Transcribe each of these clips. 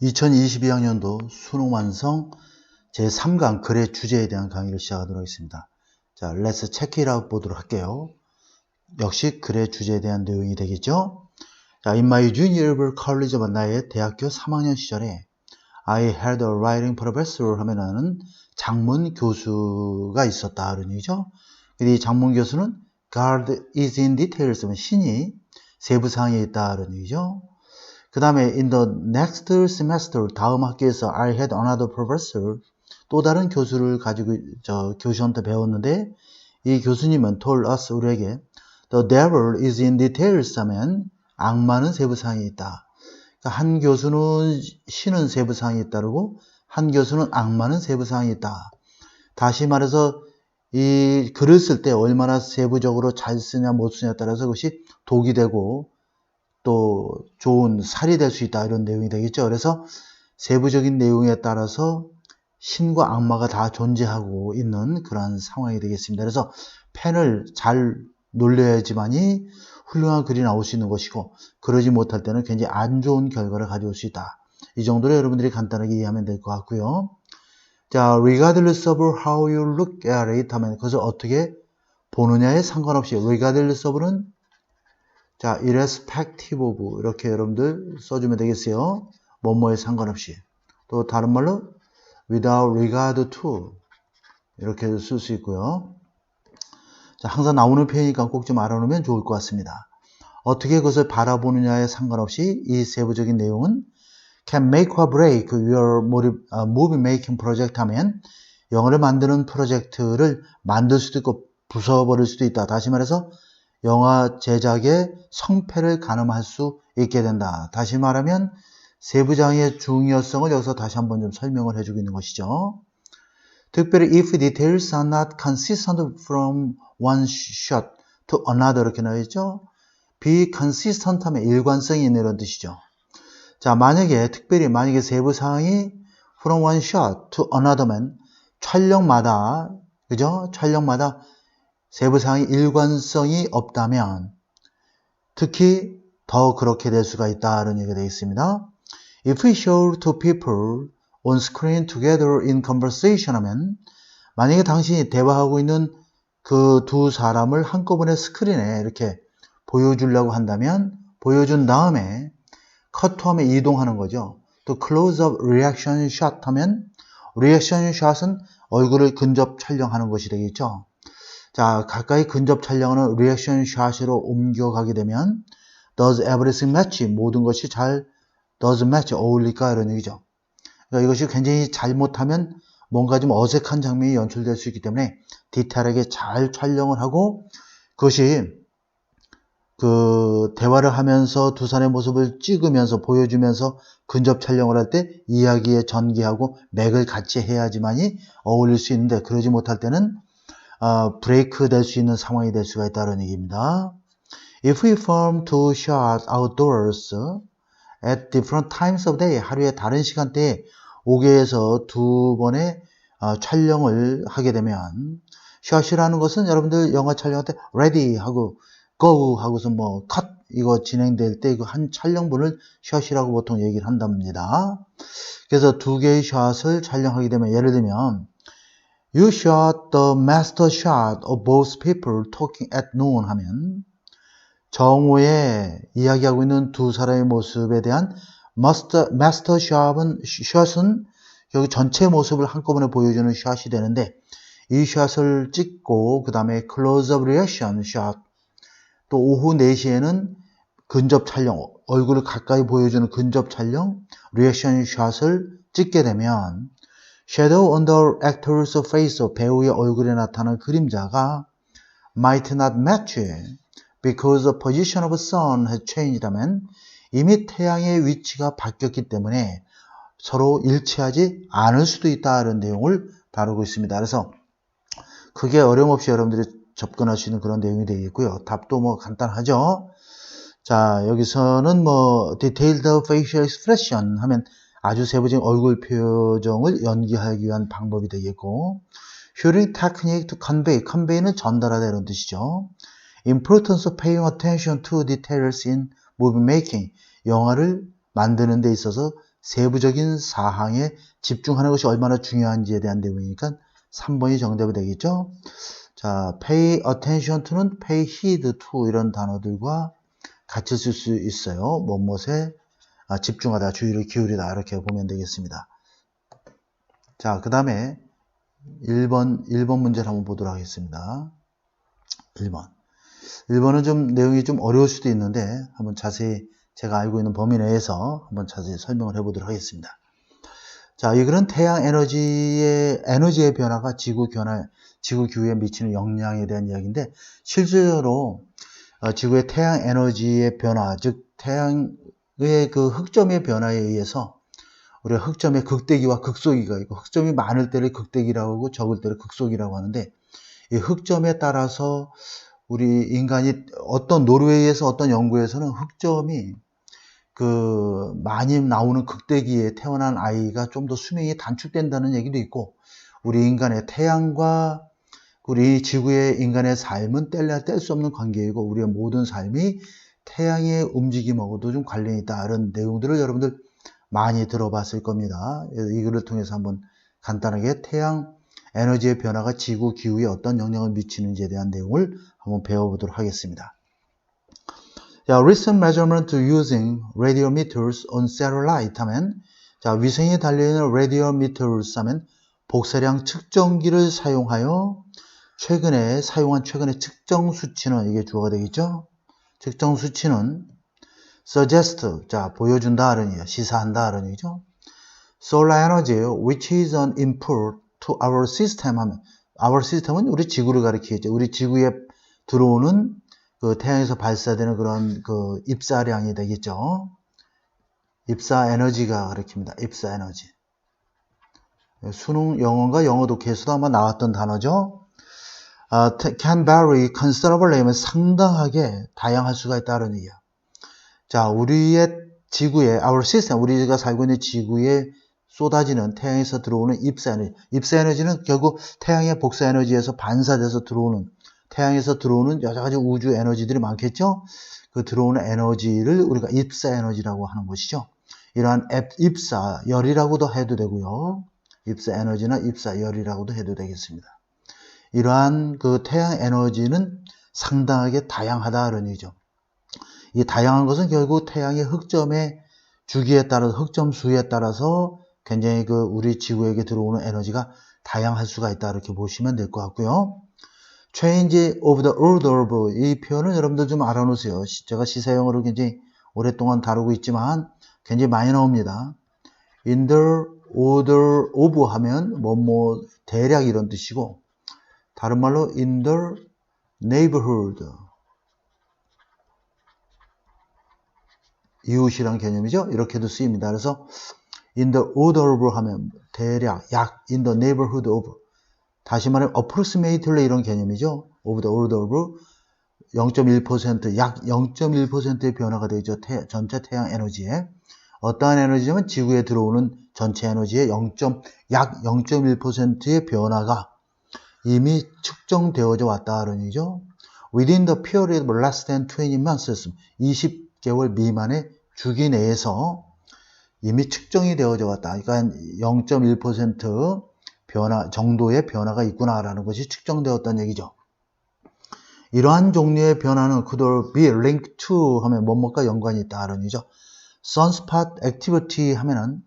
2022학년도 수능 완성 제3강 글의 주제에 대한 강의를 시작하도록 하겠습니다. 자, let's check it out 보도록 할게요. 역시 글의 주제에 대한 내용이 되겠죠. 자, in my junior year college, 나의 대학교 3학년 시절에 I had a writing professor 하면은 장문 교수가 있었다 그런 얘기죠. 이 장문 교수는 God is in details, 신이 세부사항에 있다 그런 얘기죠. 그 다음에 in the next semester, 다음 학기에서 I had another professor, 또 다른 교수를 가지고 교수한테 배웠는데 이 교수님은 told us, 우리에게 the devil is in details 하면 악마는 세부사항에 있다. 그러니까 한 교수는 신은 세부사항에 있다고, 한 교수는 악마는 세부사항에 있다. 다시 말해서 이 글을 쓸 때 얼마나 세부적으로 잘 쓰냐 못 쓰냐에 따라서 그것이 독이 되고 또 좋은 살이 될 수 있다, 이런 내용이 되겠죠. 그래서 세부적인 내용에 따라서 신과 악마가 다 존재하고 있는 그러한 상황이 되겠습니다. 그래서 펜을 잘 놀려야지만이 훌륭한 글이 나올 수 있는 것이고, 그러지 못할 때는 굉장히 안 좋은 결과를 가져올 수 있다. 이 정도로 여러분들이 간단하게 이해하면 될 것 같고요. 자, regardless of how you look at it 하면 그것을 어떻게 보느냐에 상관없이, regardless of는 자, irrespective of 이렇게 여러분들 써주면 되겠어요. 뭐뭐에 상관없이. 또 다른 말로 without regard to 이렇게 쓸 수 있고요. 자, 항상 나오는 표현이니까 꼭 좀 알아놓으면 좋을 것 같습니다. 어떻게 그것을 바라보느냐에 상관없이 이 세부적인 내용은 can make or break your movie making project 하면 영화를 만드는 프로젝트를 만들 수도 있고 부숴버릴 수도 있다. 다시 말해서 영화 제작의 성패를 가늠할 수 있게 된다. 다시 말하면 세부장의 중요성을 여기서 다시 한번 좀 설명을 해주고 있는 것이죠. 특별히 if details are not consistent from one shot to another 이렇게 나와 있죠. 비consistent 하면 일관성이 있는 이런 뜻이죠. 자, 만약에 세부사항이 from one shot to another면 촬영마다, 그죠? 촬영마다 세부사항이 일관성이 없다면 특히 더 그렇게 될 수가 있다는 얘기가 되어 있습니다. If we show two people on screen together in conversation 하면 만약에 당신이 대화하고 있는 그 두 사람을 한꺼번에 스크린에 이렇게 보여주려고 한다면 보여준 다음에 컷투하면 이동하는 거죠. 또 close-up reaction shot 하면 reaction shot은 얼굴을 근접 촬영하는 것이 되겠죠. 자, 가까이 근접 촬영하는 reaction shot으로 옮겨가게 되면 does everything match? 모든 것이 잘 does match? 어울릴까? 이런 얘기죠. 그러니까 이것이 굉장히 잘못하면 뭔가 좀 어색한 장면이 연출될 수 있기 때문에 디테일하게 잘 촬영을 하고, 그것이 그 대화를 하면서 두 사람의 모습을 찍으면서 보여주면서 근접 촬영을 할 때 이야기에 전개하고 맥을 같이 해야지만이 어울릴 수 있는데, 그러지 못할 때는 브레이크 될 수 있는 상황이 될 수가 있다는 얘기입니다. If we film two shots outdoors at different times of day, 하루에 다른 시간대에 5개에서 2번의 촬영을 하게 되면, 샷이라는 것은 여러분들 영화 촬영할 때 ready 하고 go 하고서 뭐 cut 이거 진행될 때 그 한 촬영분을 샷이라고 보통 얘기를 한답니다. 그래서 2개의 샷을 촬영하게 되면, 예를 들면 You shot the master shot of both people talking at noon 하면 정오에 이야기하고 있는 두 사람의 모습에 대한 master shot은 여기 전체 모습을 한꺼번에 보여주는 샷이 되는데, 이 샷을 찍고 그 다음에 close-up reaction shot, 또 오후 4시에는 근접 촬영, 얼굴을 가까이 보여주는 근접 촬영 reaction shot을 찍게 되면 shadow on the actor's face, 배우의 얼굴에 나타나는 그림자가 might not match because the position of sun has changed 하면 이미 태양의 위치가 바뀌었기 때문에 서로 일치하지 않을 수도 있다는 내용을 다루고 있습니다. 그래서 크게 어려움 없이 여러분들이 접근할 수 있는 그런 내용이 되겠고요. 답도 뭐 간단하죠. 자, 여기서는 뭐 detailed facial expression 하면 아주 세부적인 얼굴 표정을 연기하기 위한 방법이 되겠고, shooting technique to convey는 전달하다 이런 뜻이죠. importance of paying attention to details in movie making, 영화를 만드는 데 있어서 세부적인 사항에 집중하는 것이 얼마나 중요한지에 대한 내용이니까 3번이 정답이 되겠죠. 자, pay attention to는 pay heed to 이런 단어들과 같이 쓸 수 있어요. 무엇에 집중하다, 주의를 기울이다 이렇게 보면 되겠습니다. 자, 그 다음에 1번 문제를 한번 보도록 하겠습니다. 1번은 좀 내용이 좀 어려울 수도 있는데 한번 자세히 제가 알고 있는 범위 내에서 한번 자세히 설명을 해보도록 하겠습니다. 자, 이 글은 태양 에너지의 변화가 지구 기후에 미치는 영향에 대한 이야기인데, 실제로 지구의 태양 에너지의 변화, 즉 태양의 그 흑점의 변화에 의해서 우리가 흑점의 극대기와 극소기가 있고, 흑점이 많을 때를 극대기라고 하고 적을 때를 극소기라고 하는데, 이 흑점에 따라서 우리 인간이 노르웨이에서 어떤 연구에서는 흑점이 많이 나오는 극대기에 태어난 아이가 좀 더 수명이 단축된다는 얘기도 있고, 우리 인간의 태양과 우리 지구의 인간의 삶은 뗄 수 없는 관계이고, 우리의 모든 삶이 태양의 움직임하고도 좀 관련이 있다. 이런 내용들을 여러분들 많이 들어봤을 겁니다. 이 글을 통해서 한번 간단하게 태양 에너지의 변화가 지구 기후에 어떤 영향을 미치는지에 대한 내용을 한번 배워보도록 하겠습니다. 자, recent measurement using radiometers on satellite 하면, 자, 위성에 달려있는 radiometers 하면 복사량 측정기를 사용하여 최근에 측정 수치는, 이게 주어가 되겠죠? 측정 수치는 suggest, 자, 보여준다 하는 얘기죠. 시사한다 하는 얘기죠. solar energy, which is an input to our system 하면, our system은 우리 지구를 가리키겠죠. 우리 지구에 들어오는 태양에서 발사되는 그런 입사량이 되겠죠. 입사 에너지가 가리킵니다. 입사 에너지. 수능 영어인가 영어 독해에서도 아마 나왔던 단어죠. can vary considerably 하면 상당하게 다양할 수가 있다는 얘기야. 자, 우리의 지구에, our system, 우리가 살고 있는 지구에 쏟아지는 태양에서 들어오는 입사 에너지. 입사 에너지는 결국 태양의 복사 에너지에서 반사돼서 들어오는, 태양에서 들어오는 여러 가지 우주 에너지들이 많겠죠? 그 들어오는 에너지를 우리가 입사 에너지라고 하는 것이죠. 이러한 입사 열이라고도 해도 되고요. 입사 에너지나 입사 열이라고도 해도 되겠습니다. 이러한 태양 에너지는 상당하게 다양하다 이런 얘기죠. 이 다양한 것은 결국 태양의 흑점의 주기에 따라서, 흑점 수에 따라서 굉장히 우리 지구에게 들어오는 에너지가 다양할 수가 있다 이렇게 보시면 될 것 같고요. change of the order of, 이 표현은 여러분들 좀 알아놓으세요. 제가 시사용어를 굉장히 오랫동안 다루고 있지만 굉장히 많이 나옵니다. in the order of 하면 대략 이런 뜻이고, 다른 말로 in the neighborhood, 이웃이란 개념이죠. 이렇게도 쓰입니다. 그래서 in the order of 하면 대략, 약, in the neighborhood of, 다시 말하면 approximately 이런 개념이죠. of the order of 0.1%, 약 0.1%의 변화가 되죠. 전체 태양 에너지에. 어떠한 에너지냐면 지구에 들어오는 전체 에너지의 약 0.1%의 변화가 이미 측정되어져 왔다는 얘기죠. Within the period of less than 20 months, 20개월 미만의 주기 내에서 이미 측정이 되어져 왔다. 그러니까 0.1% 변화 정도의 변화가 있구나라는 것이 측정되었다는 얘기죠. 이러한 종류의 변화는 could be linked to 하면 뭐뭐과 연관이 있다는 얘기죠. sunspot activity 하면은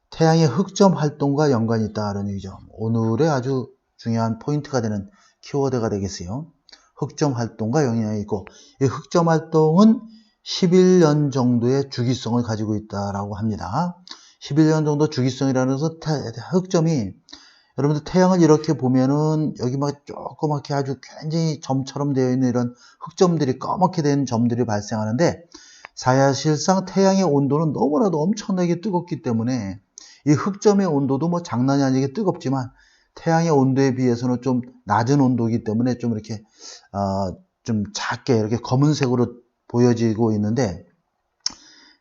태양의 흑점 활동과 연관이 있다는 얘기죠. 오늘의 아주 중요한 포인트가 되는 키워드가 되겠어요. 흑점 활동과 영향이 있고, 이 흑점 활동은 11년 정도의 주기성을 가지고 있다라고 합니다. 11년 정도 주기성이라는 것은 흑점이, 여러분들 태양을 이렇게 보면은 여기 막 조그맣게 아주 굉장히 점처럼 되어 있는 이런 흑점들이, 까맣게 된 점들이 발생하는데, 사실상 태양의 온도는 너무나도 엄청나게 뜨겁기 때문에 이 흑점의 온도도 장난이 아니게 뜨겁지만 태양의 온도에 비해서는 좀 낮은 온도이기 때문에 좀 이렇게 좀 작게 이렇게 검은색으로 보여지고 있는데,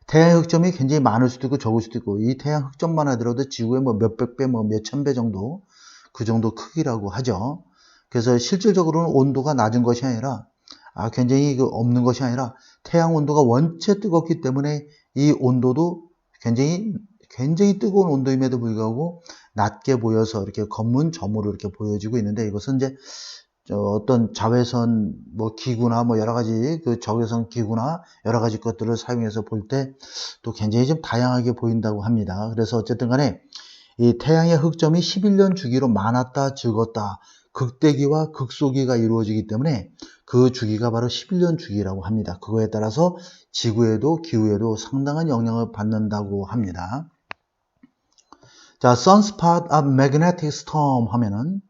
태양 흑점이 굉장히 많을 수도 있고 적을 수도 있고, 이 태양 흑점만 하더라도 지구의 몇백 배, 몇천 배 정도, 그 정도 크기라고 하죠. 그래서 실질적으로는 온도가 낮은 것이 아니라, 굉장히 없는 것이 아니라 태양 온도가 원체 뜨겁기 때문에 이 온도도 굉장히 굉장히 뜨거운 온도임에도 불구하고 낮게 보여서 이렇게 검은 점으로 이렇게 보여지고 있는데, 이것은 이제 어떤 자외선 뭐 기구나 뭐 여러 가지 그 적외선 기구나 여러 가지 것들을 사용해서 볼 때 또 굉장히 좀 다양하게 보인다고 합니다. 그래서 어쨌든 간에 이 태양의 흑점이 11년 주기로 많았다 적었다, 극대기와 극소기가 이루어지기 때문에 그 주기가 바로 11년 주기라고 합니다. 그거에 따라서 지구에도 기후에도 상당한 영향을 받는다고 합니다. 자, Sunspot of Magnetic Storm 하면은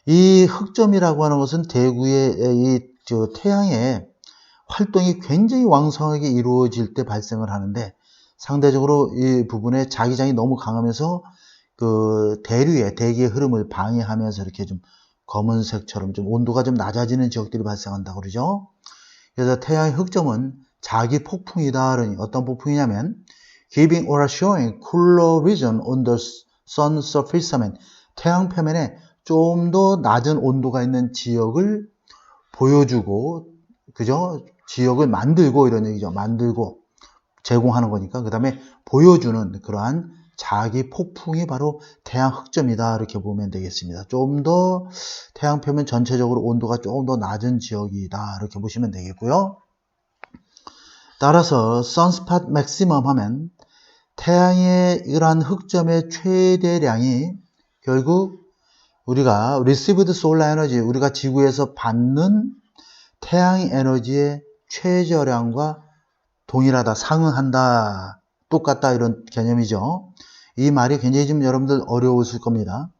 이 흑점이라고 하는 것은 대구의 태양의 활동이 굉장히 왕성하게 이루어질 때 발생을 하는데, 상대적으로 이 부분에 자기장이 너무 강하면서 그 대기의 흐름을 방해하면서 이렇게 좀 검은색처럼 좀 온도가 좀 낮아지는 지역들이 발생한다고 그러죠. 그래서 태양의 흑점은 자기 폭풍이다. 그러니 어떤 폭풍이냐면 giving or showing cooler region on the sun surface 하면 태양 표면에 좀 더 낮은 온도가 있는 지역을 보여주고, 그죠? 지역을 만들고 이런 얘기죠. 만들고 제공하는 거니까. 그 다음에 보여주는 그러한 자기 폭풍이 바로 태양 흑점이다. 이렇게 보면 되겠습니다. 좀 더 태양 표면 전체적으로 온도가 조금 더 낮은 지역이다. 이렇게 보시면 되겠고요. 따라서 Sunspot Maximum 하면 태양의 이러한 흑점의 최대량이 결국 우리가 Received Solar Energy, 우리가 지구에서 받는 태양 에너지의 최저량과 동일하다, 상응한다, 똑같다, 이런 개념이죠. 이 말이 굉장히 좀 여러분들 어려우실 겁니다.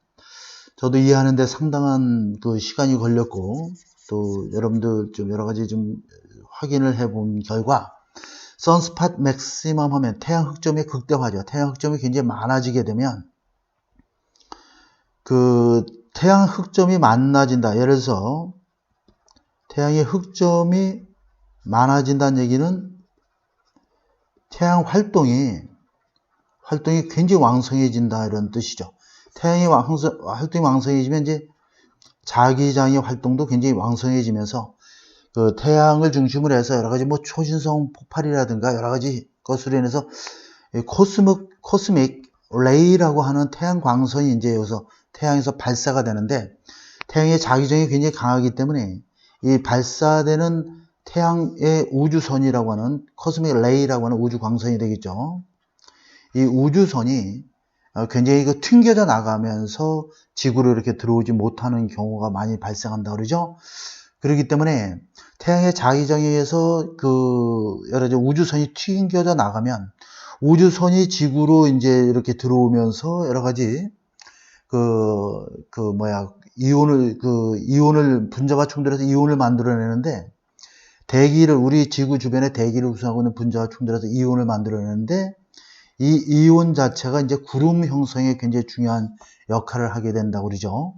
저도 이해하는데 상당한 그 시간이 걸렸고, 또 여러분들 좀 여러 가지 좀 확인을 해본 결과, Sunspot Maximum 하면 태양 흑점의 극대화죠. 태양 흑점이 굉장히 많아지게 되면 그 태양 흑점이 많아진다. 예를 들어서 태양의 흑점이 많아진다는 얘기는 태양 활동이 굉장히 왕성해진다, 이런 뜻이죠. 태양의 활동이 왕성해지면 이제 자기장의 활동도 굉장히 왕성해지면서 그 태양을 중심으로 해서 여러 가지 뭐 초신성 폭발이라든가 여러 가지 것으로 인해서 코스믹 레이라고 하는 태양 광선이 이제 여기서 태양에서 발사가 되는데, 태양의 자기장이 굉장히 강하기 때문에 이 발사되는 태양의 우주선이라고 하는 코스믹 레이라고 하는 우주 광선이 되겠죠. 이 우주선이 굉장히 튕겨져 나가면서 지구로 이렇게 들어오지 못하는 경우가 많이 발생한다 그러죠. 그렇기 때문에 태양의 자기장에 의해서 그 여러 가지 우주선이 튕겨져 나가면 우주선이 지구로 이제 이렇게 들어오면서 여러 가지 이온을 분자와 충돌해서 이온을 만들어내는데, 우리 지구 주변에 대기를 구성하고 있는 분자와 충돌해서 이온을 만들어내는데, 이 이온 자체가 이제 구름 형성에 굉장히 중요한 역할을 하게 된다고 그러죠.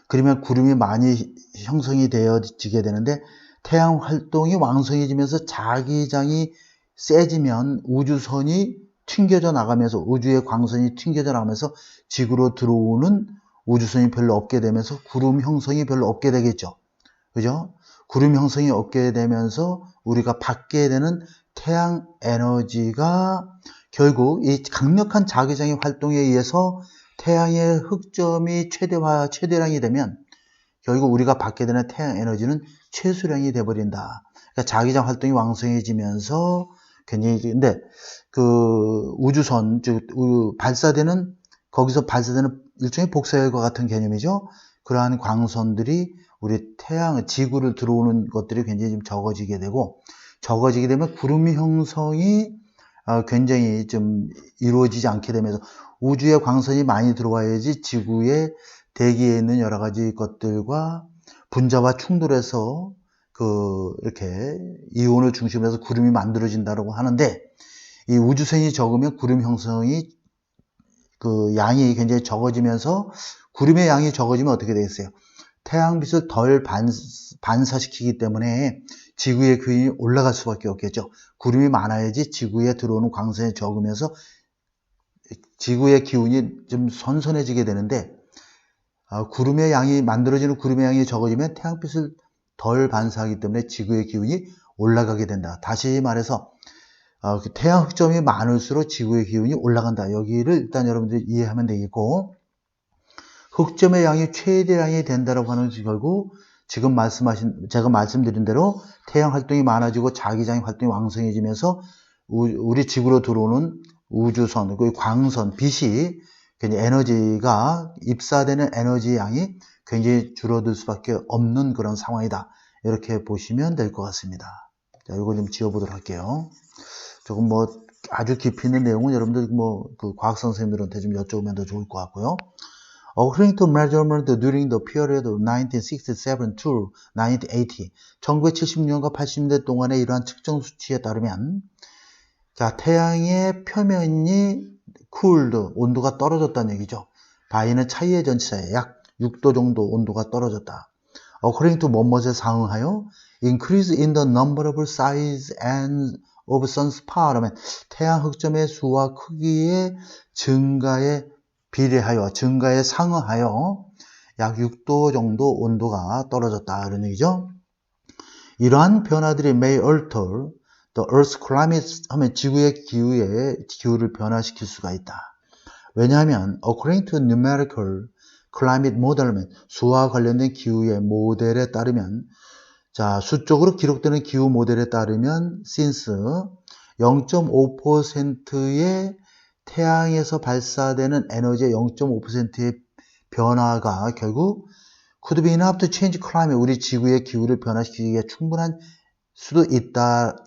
그러면 구름이 많이 형성이 되어지게 되는데, 태양 활동이 왕성해지면서 자기장이 세지면 우주선이 튕겨져 나가면서, 우주의 광선이 튕겨져 나가면서 지구로 들어오는 우주선이 별로 없게 되면서 구름 형성이 별로 없게 되겠죠. 그죠? 구름 형성이 없게 되면서 우리가 받게 되는 태양 에너지가 결국 이 강력한 자기장의 활동에 의해서 태양의 흑점이 최대량이 되면 결국 우리가 받게 되는 태양 에너지는 최소량이 돼버린다. 그러니까 자기장 활동이 왕성해지면서 굉장히, 근데 그 우주선, 즉 거기서 발사되는 일종의 복사열과 같은 개념이죠. 그러한 광선들이 우리 지구를 들어오는 것들이 굉장히 좀 적어지게 되면 구름 형성이 굉장히 좀 이루어지지 않게 되면서 우주의 광선이 많이 들어와야지 지구의 대기에 있는 여러 가지 것들과 분자와 충돌해서 이렇게 이온을 중심으로 해서 구름이 만들어진다고 하는데, 이 우주선이 적으면 구름 형성이 양이 굉장히 적어지면서, 구름의 양이 적어지면 어떻게 되겠어요? 태양빛을 덜 반사시키기 때문에 지구의 기온이 올라갈 수밖에 없겠죠. 구름이 많아야지 지구에 들어오는 광선이 적으면서 지구의 기온이 좀 선선해지게 되는데, 만들어지는 구름의 양이 적어지면 태양빛을 덜 반사하기 때문에 지구의 기온이 올라가게 된다. 다시 말해서 그 태양 흑점이 많을수록 지구의 기온이 올라간다. 여기를 일단 여러분들이 이해하면 되겠고, 흑점의 양이 최대량이 된다라고 하는 것이 결국 지금 제가 말씀드린 대로 태양 활동이 많아지고 자기장 활동이 왕성해지면서 우리 지구로 들어오는 우주선, 그 광선, 빛이 굉장히 에너지가 입사되는 에너지 양이 굉장히 줄어들 수밖에 없는 그런 상황이다. 이렇게 보시면 될 것 같습니다. 자, 이거 좀 지워보도록 할게요. 조금 뭐 아주 깊이 있는 내용은 여러분들 그 과학 선생님들한테 좀 여쭤보면 더 좋을 것 같고요. According to measurement during the period of 1967 to 1980, 1976년과 80년대 동안의 이러한 측정 수치에 따르면, 자, 태양의 표면이 cooled, 온도가 떨어졌다는 얘기죠. by는 차이의 전치사에 약 6도 정도 온도가 떨어졌다. According to 뭐뭐에 상응하여 increase in the number of size and of sunspot, 태양 흑점의 수와 크기의 증가에 비례하여, 증가에 상응하여 약 6도 정도 온도가 떨어졌다. 이런 얘기죠. 이러한 변화들이 may alter the Earth's climate 하면 지구의 기후를 변화시킬 수가 있다. 왜냐하면 according to numerical climate model, 수와 관련된 기후의 모델에 따르면, 자, 수적으로 기록되는 기후 모델에 따르면 since 0.5%의 태양에서 발사되는 에너지의 0.5%의 변화가 결국 could be enough to change climate, 우리 지구의 기후를 변화시키기에 충분한 수도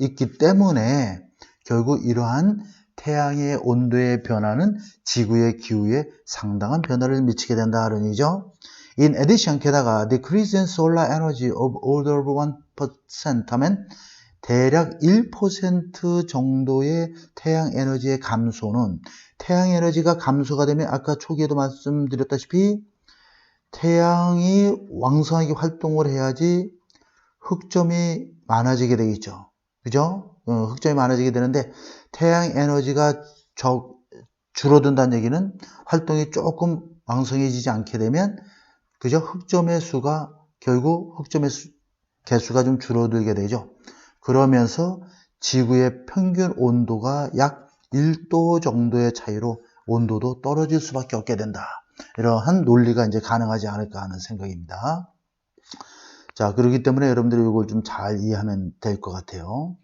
있기 때문에 결국 이러한 태양의 온도의 변화는 지구의 기후에 상당한 변화를 미치게 된다는 얘기죠. In addition, 게다가 decrease in solar energy of order of 1% 하면 대략 1% 정도의 태양 에너지의 감소는, 태양 에너지가 감소가 되면 아까 초기에도 말씀드렸다시피 태양이 왕성하게 활동을 해야지 흑점이 많아지게 되겠죠. 그죠? 흑점이 많아지게 되는데 태양 에너지가 줄어든다는 얘기는 활동이 조금 왕성해지지 않게 되면, 그죠? 흑점의 수가 결국 흑점의 개수가 좀 줄어들게 되죠. 그러면서 지구의 평균 온도가 약 1도 정도의 차이로 온도도 떨어질 수밖에 없게 된다. 이러한 논리가 이제 가능하지 않을까 하는 생각입니다. 자, 그렇기 때문에 여러분들이 이걸 좀 잘 이해하면 될 것 같아요.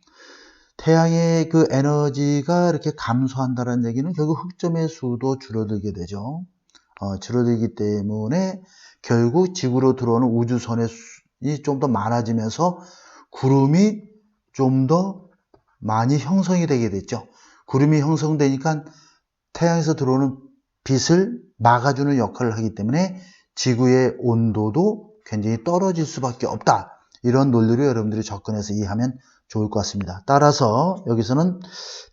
태양의 그 에너지가 이렇게 감소한다는 얘기는 결국 흑점의 수도 줄어들게 되죠. 줄어들기 때문에 결국 지구로 들어오는 우주선이 좀 더 많아지면서 구름이 좀 더 많이 형성이 되게 됐죠. 구름이 형성되니까 태양에서 들어오는 빛을 막아주는 역할을 하기 때문에 지구의 온도도 굉장히 떨어질 수밖에 없다. 이런 논리로 여러분들이 접근해서 이해하면 좋을 것 같습니다. 따라서 여기서는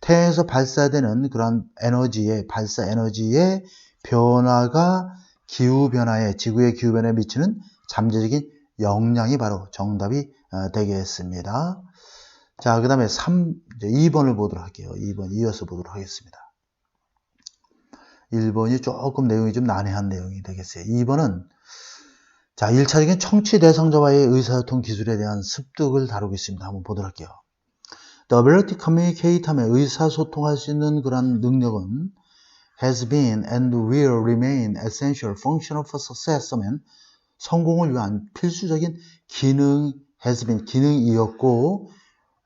태양에서 발사되는 그런 발사 에너지의 변화가 지구의 기후 변화에 미치는 잠재적인 영향이 바로 정답이 되겠습니다. 자, 그 다음에 2번을 보도록 할게요. 2번 이어서 보도록 하겠습니다. 1번이 조금 내용이 좀 난해한 내용이 되겠어요. 2번은 자, 1차적인 청취 대상자와의 의사소통 기술에 대한 습득을 다루고 있습니다. 한번 보도록 할게요. The ability to communicate 하면 의사소통할 수 있는 그런 능력은 has been and will remain essential functional for success 하면 성공을 위한 필수적인 기능이었고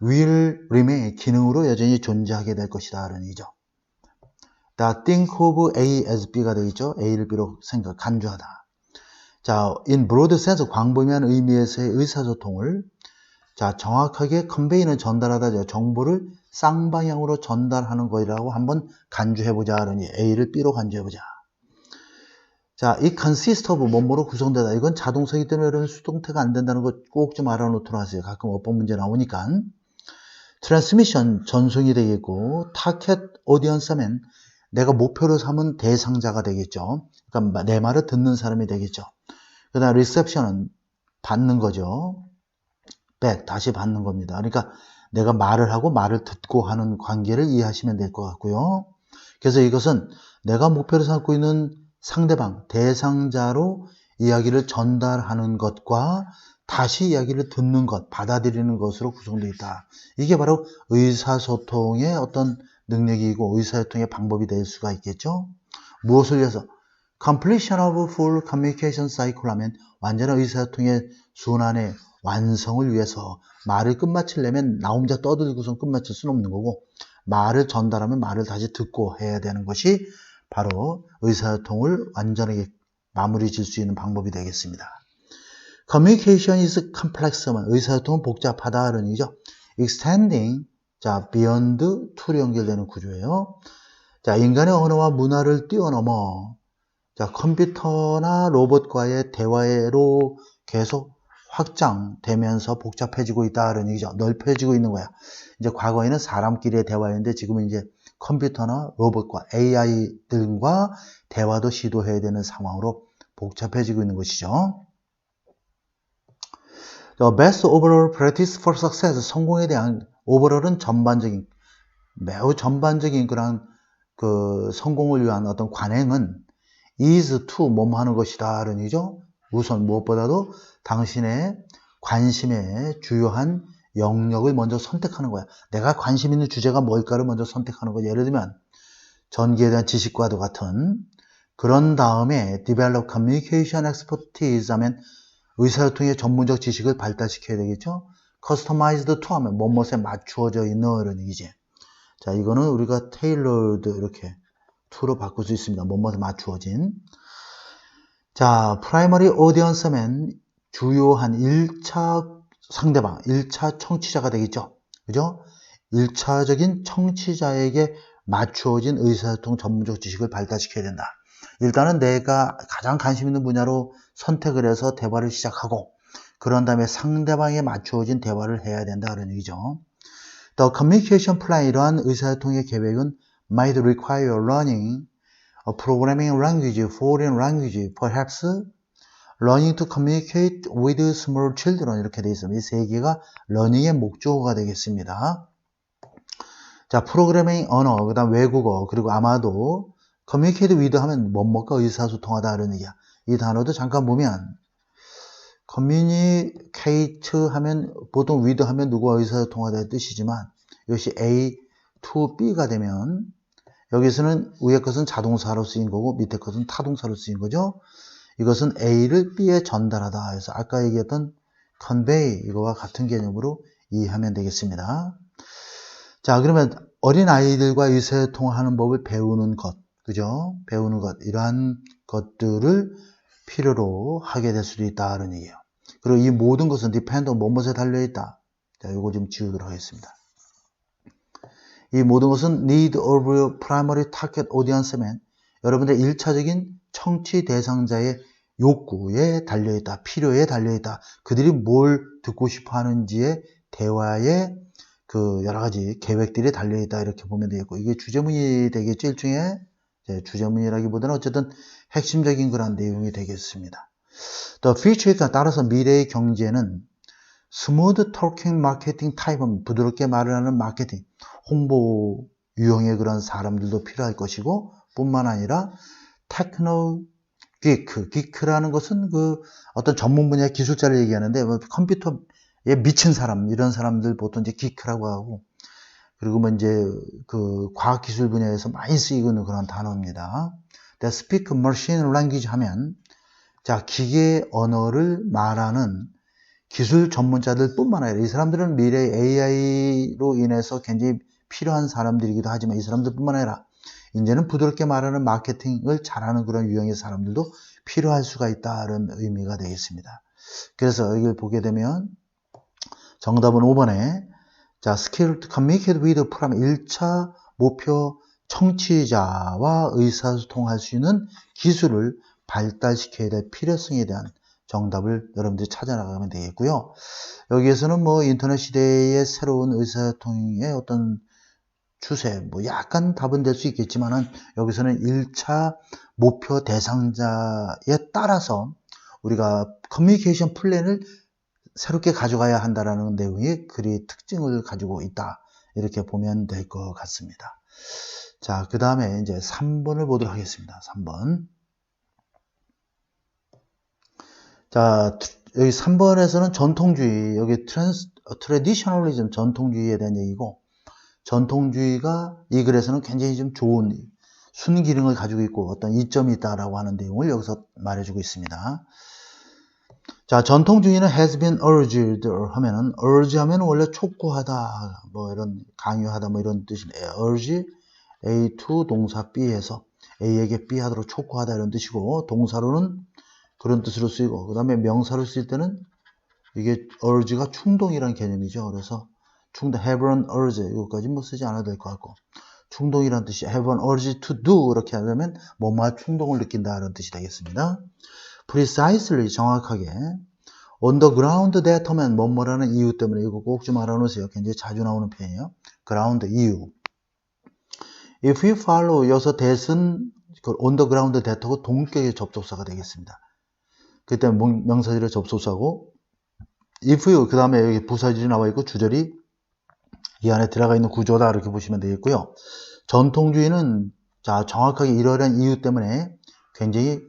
will remain, 기능으로 여전히 존재하게 될 것이다 라는 얘기죠. The think of A as B가 되겠죠. A를 B로 간주하다. 자, in broad sense, 광범위한 의미에서의 의사소통을 자, 정확하게 convey는 전달하다, 정보를 쌍방향으로 전달하는 것이라고 한번 간주해보자. 그러니 A를 B로 간주해보자. 자, 이 consist of 뭐뭐로 구성되다. 이건 자동사이기 때문에 여러분 수동태가 안 된다는 거 꼭 좀 알아놓도록 하세요. 가끔 어법 문제 나오니까. transmission, 전송이 되겠고, target audience 하면 내가 목표로 삼은 대상자가 되겠죠. 그러니까 내 말을 듣는 사람이 되겠죠. 그 다음 reception은 받는 거죠. back, 다시 받는 겁니다. 그러니까 내가 말을 하고 말을 듣고 하는 관계를 이해하시면 될 것 같고요. 그래서 이것은 내가 목표로 삼고 있는 상대방, 대상자로 이야기를 전달하는 것과 다시 이야기를 듣는 것, 받아들이는 것으로 구성되어 있다. 이게 바로 의사소통의 어떤 능력이고 의사소통의 방법이 될 수가 있겠죠. 무엇을 위해서? completion of full communication cycle 하면 완전한 의사소통의 순환의 완성을 위해서 말을 끝마치려면 나 혼자 떠들고선 끝마칠 수는 없는 거고 말을 전달하면 말을 다시 듣고 해야 되는 것이 바로 의사소통을 완전하게 마무리 질 수 있는 방법이 되겠습니다. Communication is complex. 의사소통은 복잡하다 그런 얘기죠. Extending, 자, beyond to로 연결되는 구조예요. 자, 인간의 언어와 문화를 뛰어넘어 자, 컴퓨터나 로봇과의 대화로 계속 확장되면서 복잡해지고 있다 그런 얘기죠. 넓혀지고 있는 거야. 이제 과거에는 사람끼리의 대화였는데 지금은 이제 컴퓨터나 로봇과 AI들과 대화도 시도해야 되는 상황으로 복잡해지고 있는 것이죠. The best overall practice for success, 성공에 대한 overall은 전반적인, 매우 전반적인 그런 그 성공을 위한 어떤 관행은 is to 뭐뭐 하는 것이다 라는 얘기죠. 우선 무엇보다도 당신의 관심의 주요한 영역을 먼저 선택하는 거야. 내가 관심 있는 주제가 뭘까를 먼저 선택하는 거야. 예를 들면 전기에 대한 지식과도 같은. 그런 다음에 develop communication expertise 하면 의사소통의 전문적 지식을 발달시켜야 되겠죠. customized to 하면 뭐뭐에 맞추어져 있는 이런 얘기지. 자, 이거는 우리가 tailored 이렇게 to로 바꿀 수 있습니다. 뭐뭐에 맞추어진. 자, primary audience면 주요한 1차 상대방, 1차 청취자가 되겠죠. 그죠? 1차적인 청취자에게 맞추어진 의사소통 전문적 지식을 발달시켜야 된다. 일단은 내가 가장 관심 있는 분야로 선택을 해서 대화를 시작하고 그런 다음에 상대방에 맞추어진 대화를 해야 된다 그런 얘기죠. The communication plan, 이러한 의사소통의 계획은 might require learning a programming language, foreign language, perhaps learning to communicate with small children 이렇게 되어 있습니다. 이 세 개가 learning의 목적어가 되겠습니다. 자, 프로그래밍 언어, 그 다음 외국어, 그리고 아마도 communicate with 하면 뭐뭐가 의사소통하다 이런 얘기야. 이 단어도 잠깐 보면 communicate 하면 보통 with 하면 누구와 의사소통하다의 뜻이지만 이것이 A to B가 되면 여기서는 위에 것은 자동사로 쓰인 거고 밑에 것은 타동사로 쓰인 거죠. 이것은 A를 B에 전달하다 해서 아까 얘기했던 convey 이거와 같은 개념으로 이해하면 되겠습니다. 자, 그러면 어린아이들과 의사소통하는 법을 배우는 것, 그죠? 배우는 것, 이러한 것들을 필요로 하게 될 수도 있다는 얘기예요. 그리고 이 모든 것은 depend on 뭐뭐에 달려있다. 자, 이거 좀 지우도록 하겠습니다. 이 모든 것은 need of primary target audience면 여러분들의 1차적인 청취 대상자의 욕구에 달려있다. 필요에 달려있다. 그들이 뭘 듣고 싶어 하는지에 대화에 그 여러 가지 계획들이 달려있다. 이렇게 보면 되겠고, 이게 주제문이 되겠죠. 일종의 주제문이라기보다는 어쨌든 핵심적인 그런 내용이 되겠습니다. The future에 따라서 미래의 경제는 스무드 토킹 마케팅 타입은 부드럽게 말을 하는 마케팅, 홍보 유형의 그런 사람들도 필요할 것이고, 뿐만 아니라 테크노 기크라는 것은 그 어떤 전문 분야의 기술자를 얘기하는데 컴퓨터에 미친 사람, 이런 사람들 보통 이제 기크라고 하고, 그리고 뭐 이제 그 과학기술 분야에서 많이 쓰이고 있는 그런 단어입니다. Speak Machine Language 하면 자, 기계 언어를 말하는 기술 전문자들 뿐만 아니라 이 사람들은 미래의 AI로 인해서 굉장히 필요한 사람들이기도 하지만 이 사람들 뿐만 아니라 이제는 부드럽게 말하는 마케팅을 잘하는 그런 유형의 사람들도 필요할 수가 있다는 의미가 되겠습니다. 그래서 여기를 보게 되면 정답은 5번에 자, Skill to communicate with 프람 1차 목표 청취자와 의사소통할 수 있는 기술을 발달시켜야 될 필요성에 대한 정답을 여러분들이 찾아나가면 되겠고요. 여기에서는 뭐 인터넷 시대의 새로운 의사소통의 어떤 추세, 뭐 약간 답은 될 수 있겠지만은 여기서는 1차 목표 대상자에 따라서 우리가 커뮤니케이션 플랜을 새롭게 가져가야 한다라는 내용이 글의 특징을 가지고 있다. 이렇게 보면 될 것 같습니다. 자, 그 다음에 이제 3번을 보도록 하겠습니다. 3번. 자, 여기 3번에서는 전통주의, 여기 트래디셔널리즘 전통주의에 대한 얘기고, 전통주의가 이 글에서는 굉장히 좀 좋은 순기능을 가지고 있고 어떤 이점이 있다라고 하는 내용을 여기서 말해주고 있습니다. 자, 전통주의는 has been urged 하면은, urge 하면 원래 촉구하다, 뭐 이런 강요하다 뭐 이런 뜻인데, urge A2 동사 B에서 A에게 B 하도록 촉구하다 이런 뜻이고, 동사로는 그런 뜻으로 쓰이고, 그 다음에 명사로 쓰일 때는 이게 urge가 충동이라는 개념이죠. 그래서 충동, have an urge 이거까지 뭐 쓰지 않아도 될 것 같고, 충동이라는 뜻이 have an urge to do 이렇게 하려면 뭐뭐할 충동을 느낀다 이런 뜻이 되겠습니다. precisely 정확하게 on the ground that 하면 뭐뭐라는 이유 때문에 이거 꼭 좀 알아놓으세요. 굉장히 자주 나오는 표현이에요. ground 이유. if you follow 여기서 that은 on the ground that하고 동격의 접속사가 되겠습니다. 그때 명사절의 접속사고 if you 그 다음에 여기 부사절이 나와 있고 주절이 이 안에 들어가 있는 구조다 이렇게 보시면 되겠고요. 전통주의는 자 정확하게 이러한 이유 때문에 굉장히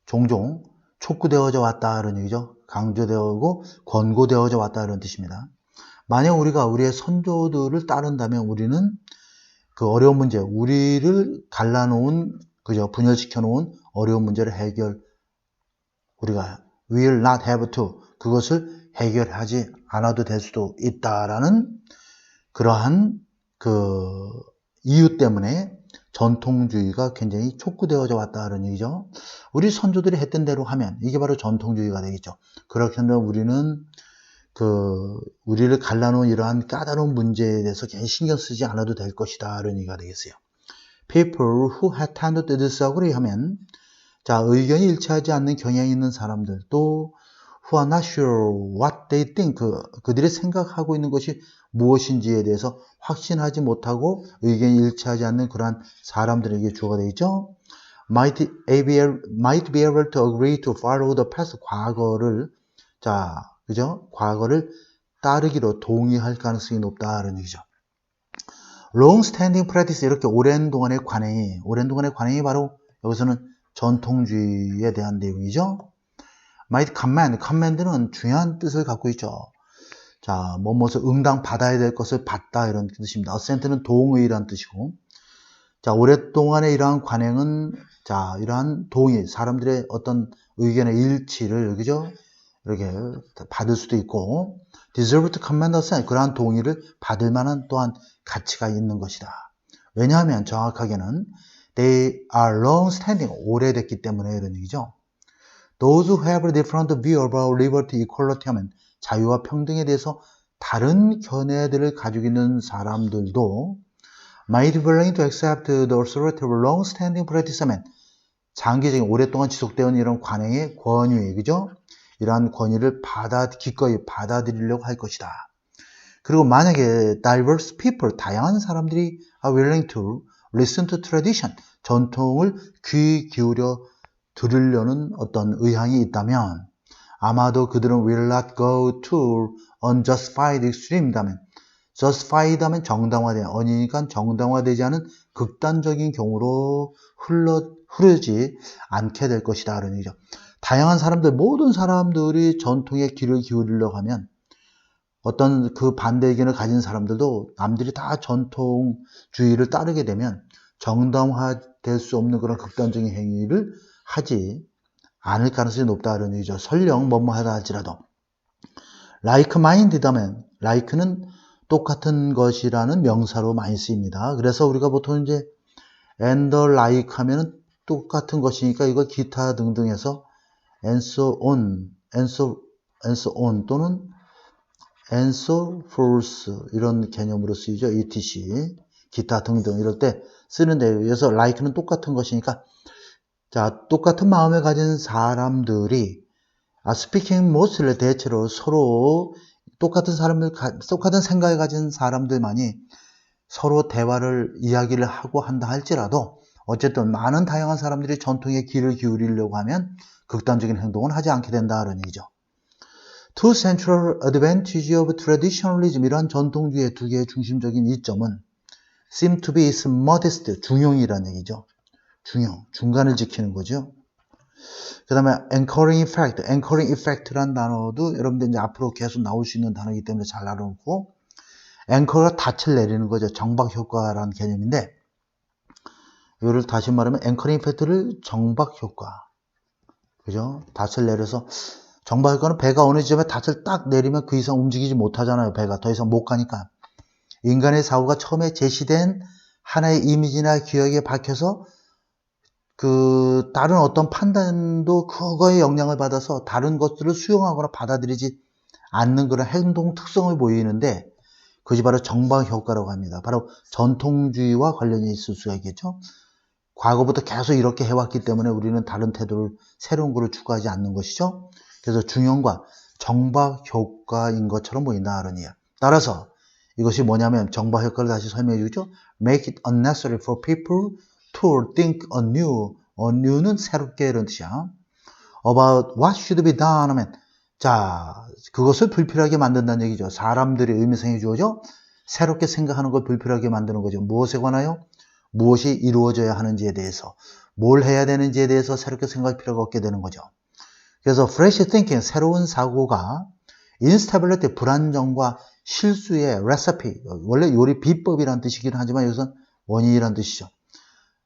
종종 촉구되어져 왔다 이런 얘기죠. 강조되어오고 권고되어져 왔다 이런 뜻입니다. 만약 우리가 우리의 선조들을 따른다면 우리는 그 어려운 문제, 우리를 갈라놓은 그죠 분열시켜 놓은 어려운 문제를 우리가 will not have to 그것을 해결하지 않아도 될 수도 있다라는 그러한 그 이유 때문에 전통주의가 굉장히 촉구되어져 왔다는 얘기죠. 우리 선조들이 했던 대로 하면 이게 바로 전통주의가 되겠죠. 그렇게 하면 우리는 우리를 갈라놓은 이러한 까다로운 문제에 대해서 괜히 신경 쓰지 않아도 될 것이다. 이런 얘기가 되겠어요. People who had tended to disagree 하면 자, 의견이 일치하지 않는 경향이 있는 사람들 또 who are not sure what they think 그들이 생각하고 있는 것이 무엇인지에 대해서 확신하지 못하고 의견이 일치하지 않는 그러한 사람들에게 주어가 되겠죠. might be able to agree to follow the past 과거를 자 그죠? 과거를 따르기로 동의할 가능성이 높다는 얘기죠. long standing practice 이렇게 오랜 동안의 관행이 바로 여기서는 전통주의에 대한 내용이죠. might command는 중요한 뜻을 갖고 있죠. 자, 뭐뭐서 응당 받아야 될 것을 받다 이런 뜻입니다. assent는 동의란 뜻이고, 자, 오랫동안의 이러한 관행은 자, 이러한 동의, 사람들의 어떤 의견의 일치를 그죠? 이렇게 받을 수도 있고, deserve to command assent 그러한 동의를 받을 만한 또한 가치가 있는 것이다. 왜냐하면 정확하게는 they are long standing 오래됐기 때문에 이런 얘기죠. Those who have a different view about liberty, equality 하면 자유와 평등에 대해서 다른 견해들을 가지고 있는 사람들도 might be willing to accept the authority of long-standing practice 하면 장기적인 오랫동안 지속되어 온 이런 관행의 권위, 그죠? 이러한 권위를 기꺼이 받아들이려고 할 것이다. 그리고 만약에 diverse people, 다양한 사람들이 are willing to listen to tradition, 전통을 귀 기울여 들으려는 어떤 의향이 있다면 아마도 그들은 will not go to unjustified extreme다면 justified 하면 정당화된 언이니까 정당화되지 않은 극단적인 경우로 흐르지 않게 될 것이다 라는 얘기죠. 다양한 사람들 모든 사람들이 전통에 귀를 기울이려고 하면 어떤 그 반대 의견을 가진 사람들도 남들이 다 전통주의를 따르게 되면 정당화될 수 없는 그런 극단적인 행위를 하지 않을 가능성이 높다는 얘기죠. 설령 뭐뭐하다 할지라도 like-minded 하면 like는 똑같은 것이라는 명사로 많이 쓰입니다. 그래서 우리가 보통 이제 and the like 하면은 똑같은 것이니까 이걸 기타 등등 해서 and so on 또는 and so forth 이런 개념으로 쓰이죠. etc 기타 등등 이럴 때 쓰는데 그래서 like는 똑같은 것이니까 자, 똑같은 마음을 가진 사람들이 speaking mostly 대체로 서로 똑같은 생각을 가진 사람들만이 서로 이야기를 하고 한다 할지라도 어쨌든 많은 다양한 사람들이 전통에 귀를 기울이려고 하면 극단적인 행동은 하지 않게 된다는 얘기죠. Two central advantage of traditionalism 이런 전통주의의 두 개의 중심적인 이점은 seem to be is modest, 중용이라는 얘기죠. 중간을 지키는 거죠. 그 다음에 anchoring effect, anchoring effect란 단어도 여러분들 이제 앞으로 계속 나올 수 있는 단어이기 때문에 잘 알아놓고, 앵커가 닻을 내리는 거죠. 정박 효과라는 개념인데, 이거를 다시 말하면 앵커링 이펙트를 정박 효과, 그죠? 닻을 내려서 정박 효과는 배가 어느 지점에 닻을 딱 내리면 그 이상 움직이지 못하잖아요. 배가 더 이상 못 가니까. 인간의 사고가 처음에 제시된 하나의 이미지나 기억에 박혀서 그 다른 어떤 판단도 그거에 영향을 받아서 다른 것들을 수용하거나 받아들이지 않는 그런 행동 특성을 보이는데, 그것이 바로 정박 효과라고 합니다. 바로 전통주의와 관련이 있을 수가 있겠죠. 과거부터 계속 이렇게 해왔기 때문에 우리는 다른 태도를, 새로운 것을 추구하지 않는 것이죠. 그래서 중용과 정박 효과인 것처럼 보인다, 그런 이야. 따라서 이것이 뭐냐면, 정박 효과를 다시 설명해 주죠. Make it unnecessary for people to think anew. anew는 새롭게, 이런 뜻이야. About what should be done 하면, 자, 그것을 불필요하게 만든다는 얘기죠. 사람들의 의미성이 주어져 새롭게 생각하는 걸 불필요하게 만드는 거죠. 무엇에 관하여? 무엇이 이루어져야 하는지에 대해서, 뭘 해야 되는지에 대해서 새롭게 생각할 필요가 없게 되는 거죠. 그래서 fresh thinking, 새로운 사고가 instability, 불안정과 실수의 recipe, 원래 요리 비법이라는 뜻이긴 하지만 여기서는 원인이라는 뜻이죠.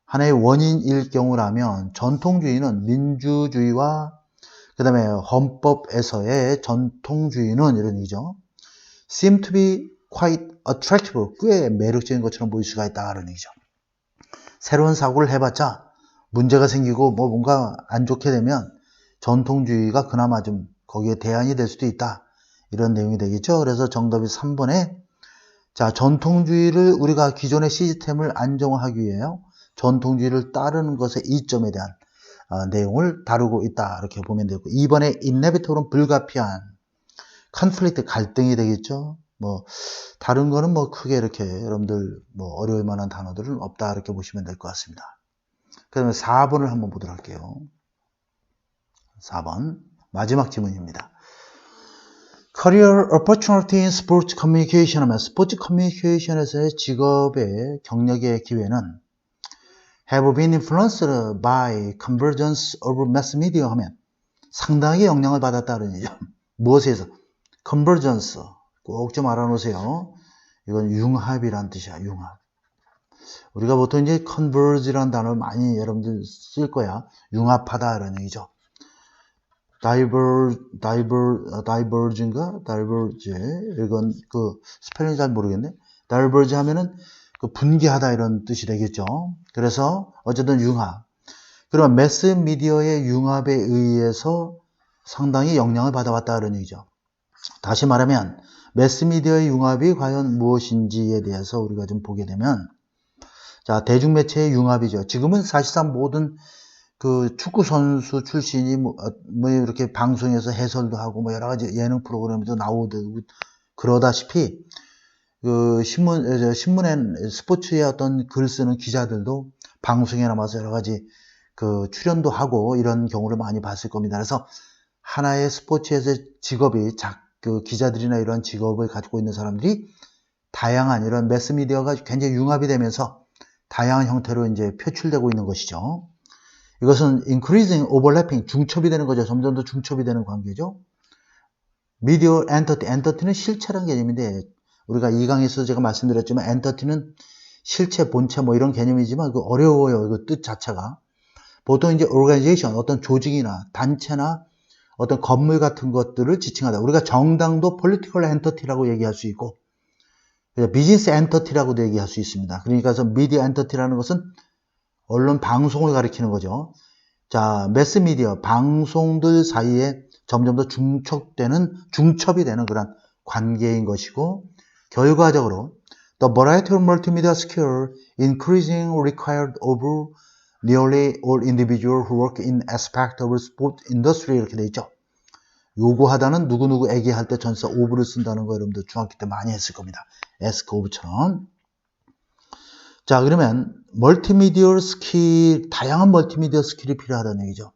하나의 원인일 경우라면, 전통주의는 민주주의와 그 다음에 헌법에서의 전통주의는, 이런 얘기죠. seem to be quite attractive, 꽤 매력적인 것처럼 보일 수가 있다, 그런 얘기죠. 새로운 사고를 해봤자 문제가 생기고 뭐 뭔가 안 좋게 되면 전통주의가 그나마 좀 거기에 대안이 될 수도 있다, 이런 내용이 되겠죠. 그래서 정답이 3번에, 자, 전통주의를, 우리가 기존의 시스템을 안정화하기 위해요, 전통주의를 따르는 것의 이점에 대한 내용을 다루고 있다, 이렇게 보면 되고, 2번에 inevitable, 불가피한 conflict, 갈등이 되겠죠. 뭐 다른 거는 뭐 크게 이렇게 여러분들 뭐 어려울 만한 단어들은 없다, 이렇게 보시면 될 것 같습니다. 그러면 4번을 한번 보도록 할게요. 4번 마지막 질문입니다. Career opportunity in sports communication 하면, 스포츠 커뮤니케이션에서의 직업의 경력의 기회는 have been influenced by convergence of mass media 하면 상당히 영향을 받았다는 얘기죠. 무엇에서? convergence, 꼭 좀 알아놓으세요. 이건 융합이란 뜻이야, 융합. 우리가 보통 이제 converge라는 단어를 많이 여러분들 쓸 거야. 융합하다, 이런 얘기죠. diverge인가? diverge. 이건 그 스펠링 잘 모르겠네. diverge 하면은 그 분개하다, 이런 뜻이 되겠죠. 그래서 어쨌든 융합. 그러면 매스 미디어의 융합에 의해서 상당히 영향을 받아왔다, 이런 얘기죠. 다시 말하면 매스미디어의 융합이 과연 무엇인지에 대해서 우리가 좀 보게 되면, 자, 대중매체의 융합이죠. 지금은 사실상 모든 그 축구 선수 출신이 뭐 이렇게 방송에서 해설도 하고 뭐 여러 가지 예능 프로그램도 나오고 그러다시피, 그 신문에 스포츠의 어떤 글 쓰는 기자들도 방송에 나와서 여러 가지 그 출연도 하고 이런 경우를 많이 봤을 겁니다. 그래서 하나의 스포츠에서 직업이 그 기자들이나 이런 직업을 가지고 있는 사람들이 다양한 이런 매스미디어가 굉장히 융합이 되면서 다양한 형태로 이제 표출되고 있는 것이죠. 이것은 increasing overlapping, 중첩이 되는 거죠. 점점 더 중첩이 되는 관계죠. 미디어 엔터티, 엔터티는 실체라는 개념인데, 우리가 이 강의에서 제가 말씀드렸지만 엔터티는 실체, 본체 뭐 이런 개념이지만 그 어려워요. 그 뜻 자체가. 보통 이제 organization, 어떤 조직이나 단체나 어떤 건물 같은 것들을 지칭하다. 우리가 정당도 political entity라고 얘기할 수 있고, 비즈니스 엔터티라고도 얘기할 수 있습니다. 그러니까 미디어 엔터티라는 것은 언론 방송을 가리키는 거죠. 자, 매스미디어, 방송들 사이에 점점 더 중첩이 되는 그런 관계인 것이고, 결과적으로 the variety of multimedia skill increasing required of nearly all individuals who work in aspect of sport industry, 이렇게 돼 있죠. 요구하다는 누구누구에게 할 때 전치사 of를 쓴다는 거 여러분들 중학교 때 많이 했을 겁니다. ask of처럼. 자, 그러면 멀티미디어 스킬, 다양한 멀티미디어 스킬이 필요하다는 얘기죠.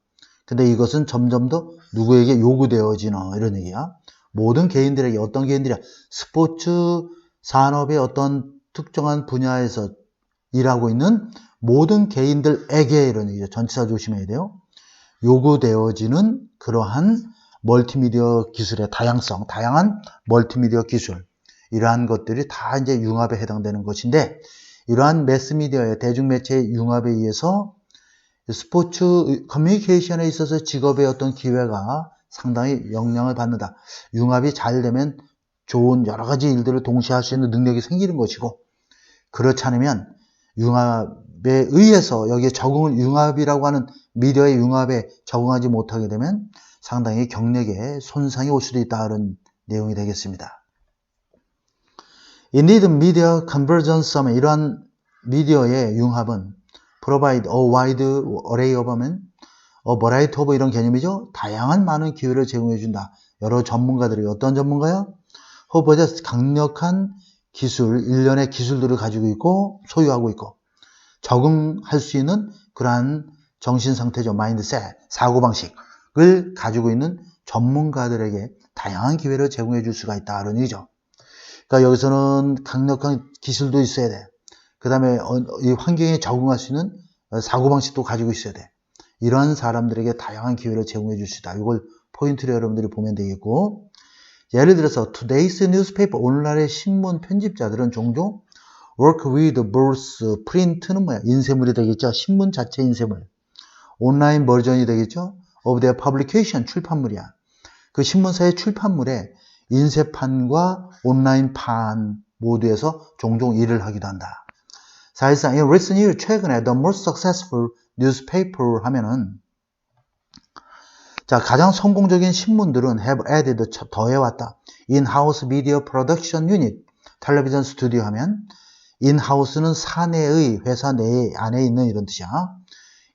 근데 이것은 점점 더 누구에게 요구되어지는, 이런 얘기야. 모든 개인들에게, 어떤 개인들이야? 스포츠 산업의 어떤 특정한 분야에서 일하고 있는 모든 개인들에게, 이런 얘기죠. 전치사 조심해야 돼요. 요구되어지는 그러한 멀티미디어 기술의 다양성, 다양한 멀티미디어 기술, 이러한 것들이 다 이제 융합에 해당되는 것인데, 이러한 매스미디어의 대중매체의 융합에 의해서 스포츠 커뮤니케이션에 있어서 직업의 어떤 기회가 상당히 영향을 받는다. 융합이 잘 되면 좋은 여러 가지 일들을 동시에 할 수 있는 능력이 생기는 것이고, 그렇지 않으면 융합에 의해서 여기에 융합이라고 하는 미디어의 융합에 적응하지 못하게 되면 상당히 경력에 손상이 올 수도 있다는 내용이 되겠습니다. Indeed, media convergence 하면 이러한 미디어의 융합은 provide a wide array of 하면 a variety of 이런 개념이죠. 다양한 많은 기회를 제공해 준다. 여러 전문가들이 어떤 전문가요? who possess 강력한 기술, 일련의 기술들을 가지고 있고 소유하고 있고 적응할 수 있는 그러한 정신 상태죠. 마인드셋, 사고방식을 가지고 있는 전문가들에게 다양한 기회를 제공해 줄 수가 있다. 이런 얘기죠. 그러니까 여기서는 강력한 기술도 있어야 돼. 그 다음에 이 환경에 적응할 수 있는 사고방식도 가지고 있어야 돼. 이러한 사람들에게 다양한 기회를 제공해 줄 수 있다. 이걸 포인트로 여러분들이 보면 되겠고, 예를 들어서 today's newspaper, 오늘날의 신문 편집자들은 종종 work with both print는 뭐야? 인쇄물이 되겠죠. 신문 자체 인쇄물. 온라인 버전이 되겠죠. of their publication, 출판물이야. 그 신문사의 출판물에 인쇄판과 온라인판 모두에서 종종 일을 하기도 한다. 사실상 in recent years, 최근에 the most successful newspaper 하면은 자, 가장 성공적인 신문들은 have added, 더해왔다. in-house video production unit, 텔레비전 스튜디오 하면 in-house는 사내의 회사 내 안에 있는 이런 뜻이야.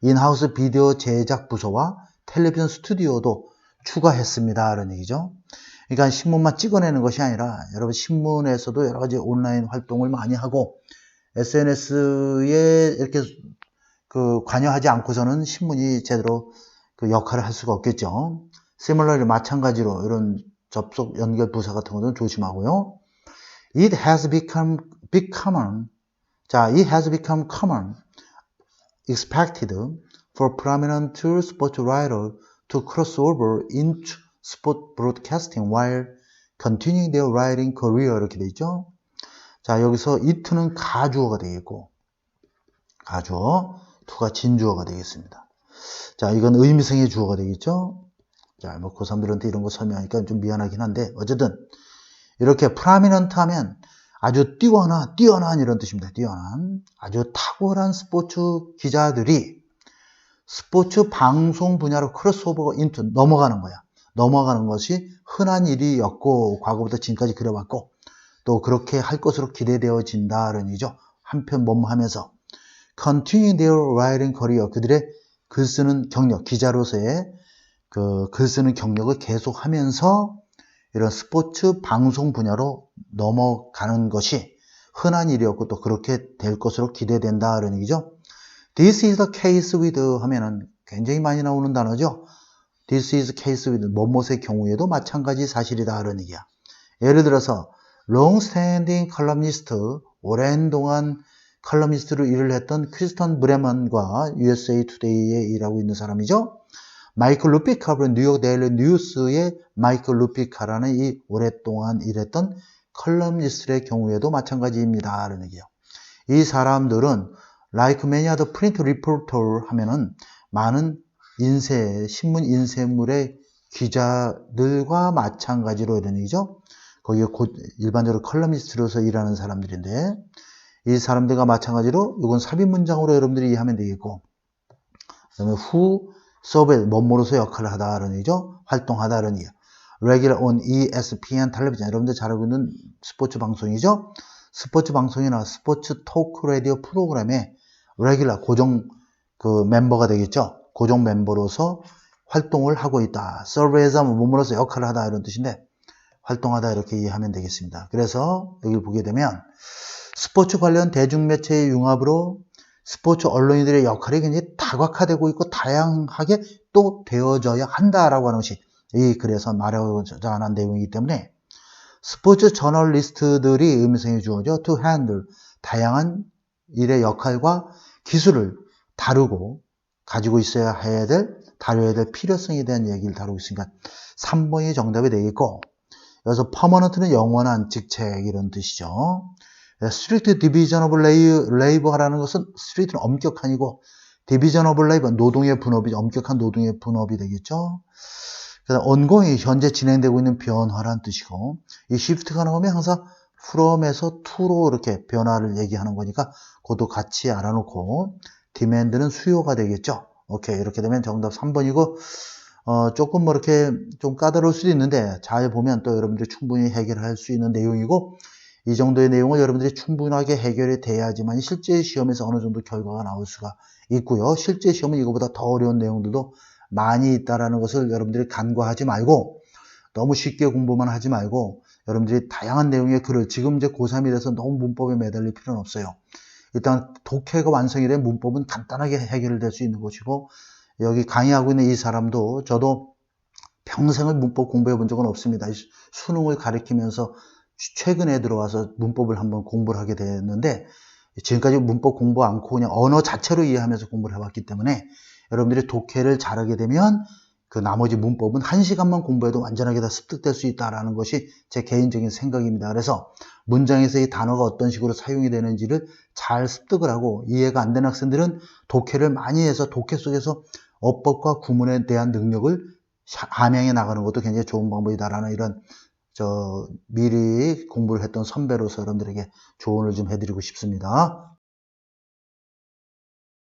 in-house 비디오 제작 부서와 텔레비전 스튜디오도 추가했습니다. 이런 얘기죠. 그러니까 신문만 찍어내는 것이 아니라 여러분 신문에서도 여러 가지 온라인 활동을 많이 하고 SNS에 이렇게 관여하지 않고서는 신문이 제대로 그 역할을 할 수가 없겠죠. similarly 마찬가지로 이런 접속 연결 부사 같은 것은 조심하고요. It has become common. 자, it has become common, expected for prominent sports writers to cross over into sport broadcasting while continuing their writing career 이렇게 돼 있죠. 자, 여기서 it는 가주어가 되겠고, 가주어, to가 진주어가 되겠습니다. 자, 이건 의미성의 주어가 되겠죠. 자, 뭐 고3들한테 이런 거 설명하니까 좀 미안하긴 한데 어쨌든 이렇게 prominent 하면 아주 뛰어난 이런 뜻입니다. 뛰어난 아주 탁월한 스포츠 기자들이 스포츠 방송 분야로 크로스오버가 인투 넘어가는 거야. 넘어가는 것이 흔한 일이었고 과거부터 지금까지 그래왔고 또 그렇게 할 것으로 기대되어진다는 얘기죠. 한편 뭐하면서 continuing their writing career, 그들의 글 쓰는 경력, 기자로서의 그 글 쓰는 경력을 계속하면서 이런 스포츠 방송 분야로 넘어가는 것이 흔한 일이었고 또 그렇게 될 것으로 기대된다는 얘기죠. This is the case with 하면은 굉장히 많이 나오는 단어죠. This is the case with 뭐뭇의 경우에도 마찬가지 사실이다라는 얘기야. 예를 들어서 long-standing columnist, 오랜 동안 컬럼니스트로 일을 했던 크리스턴 브레먼과 USA 투데이에 일하고 있는 사람이죠. 마이클 루피카는 뉴욕 데일리 뉴스의 마이클 루피카라는 이 오랫동안 일했던 컬럼니스트의 경우에도 마찬가지입니다. 라는 얘기예요. 이 사람들은 like many other print reporter 하면은 많은 신문 인쇄물의 기자들과 마찬가지로 이런 얘기죠. 거기에 일반적으로 컬럼니스트로서 일하는 사람들인데 이 사람들과 마찬가지로 이건 삽입 문장으로 여러분들이 이해하면 되겠고 그 다음에 who served 뭐뭐로서 역할을 하다라는 얘기죠. 활동하다라는 얘기예요. regular on ESPN 텔레비전 여러분들 잘 알고 있는 스포츠 방송이죠. 스포츠 방송이나 스포츠 토크 라디오 프로그램에 regular 고정 그 멤버가 되겠죠. 고정 멤버로서 활동을 하고 있다. serve as 뭐뭐로서 역할을 하다 이런 뜻인데 활동하다 이렇게 이해하면 되겠습니다. 그래서 여기를 보게 되면 스포츠 관련 대중매체의 융합으로 스포츠 언론인들의 역할이 굉장히 다각화되고 있고 다양하게 또 되어져야 한다라고 하는 것이 이 글에서 말하고자 하는 내용이기 때문에 스포츠 저널리스트들이 의미성의 주어죠. to handle 다양한 일의 역할과 기술을 다루고 가지고 있어야 해야 될 다뤄야 될 필요성에 대한 얘기를 다루고 있으니까 3번이 정답이 되겠고, 여기서 permanent는 영원한 직책 이런 뜻이죠. strict division of labor라는 것은 strict는 엄격한이고 division of labor 노동의 분업이 엄격한 노동의 분업이 되겠죠. 그래서 ongoing 현재 진행되고 있는 변화란 뜻이고, 이 shift가 나오면 항상 from에서 to로 이렇게 변화를 얘기하는 거니까 그것도 같이 알아놓고, demand는 수요가 되겠죠. 오케이, 이렇게 되면 정답 3번이고, 조금 뭐 이렇게 좀 까다로울 수도 있는데 잘 보면 또 여러분들이 충분히 해결할 수 있는 내용이고, 이 정도의 내용을 여러분들이 충분하게 해결이 돼야지만 실제 시험에서 어느 정도 결과가 나올 수가 있고요. 실제 시험은 이거보다 더 어려운 내용들도 많이 있다라는 것을 여러분들이 간과하지 말고, 너무 쉽게 공부만 하지 말고 여러분들이 다양한 내용의 글을, 지금 이제 고3이 돼서 너무 문법에 매달릴 필요는 없어요. 일단 독해가 완성이 된 문법은 간단하게 해결될 수 있는 것이고, 여기 강의하고 있는 이 사람도 저도 평생을 문법 공부해 본 적은 없습니다. 수능을 가리키면서 최근에 들어와서 문법을 한번 공부를 하게 됐는데, 지금까지 문법 공부 않고 그냥 언어 자체로 이해하면서 공부를 해왔기 때문에 여러분들이 독해를 잘하게 되면 그 나머지 문법은 1시간만 공부해도 완전하게 다 습득될 수 있다는 것이 제 개인적인 생각입니다. 그래서 문장에서 이 단어가 어떤 식으로 사용이 되는지를 잘 습득을 하고, 이해가 안 되는 학생들은 독해를 많이 해서 독해 속에서 어법과 구문에 대한 능력을 함양해 나가는 것도 굉장히 좋은 방법이다라는 이런 미리 공부를 했던 선배로서 여러분들에게 조언을 좀 해드리고 싶습니다.